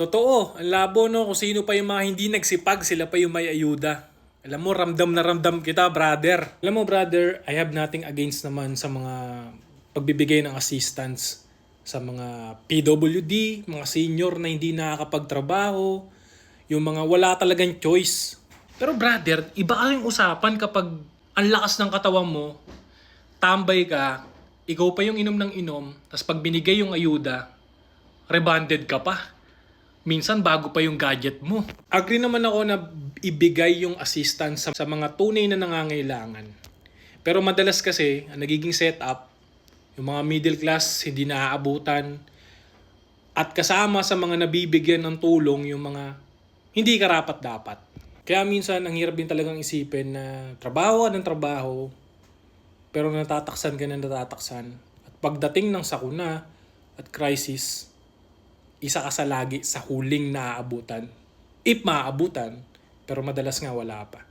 Totoo, ang labo no, kung sino pa yung mga hindi nagsipag, sila pa yung may ayuda. Alam mo, ramdam na ramdam kita, brother. Alam mo, brother, I have nothing against naman sa mga pagbibigay ng assistance sa mga PWD, mga senior na hindi nakakapagtrabaho, yung mga wala talagang choice. Pero brother, iba yung usapan kapag ang lakas ng katawan mo, tambay ka, ikaw pa yung inom ng inom, tapos pag binigay yung ayuda, rebonded ka pa. Minsan bago pa yung gadget mo. Agree naman ako na ibigay yung assistance sa mga tunay na nangangailangan. Pero madalas kasi, ang nagiging setup, yung mga middle class hindi naaabutan, at kasama sa mga nabibigyan ng tulong yung mga hindi karapat-dapat. Kaya minsan, ang hirap din talagang isipin na trabaho ng trabaho, pero natataksan ka ng natataksan. At pagdating ng sakuna at crisis, isa ka sa lagi sa huling naaabutan. If maaabutan, pero madalas nga wala pa.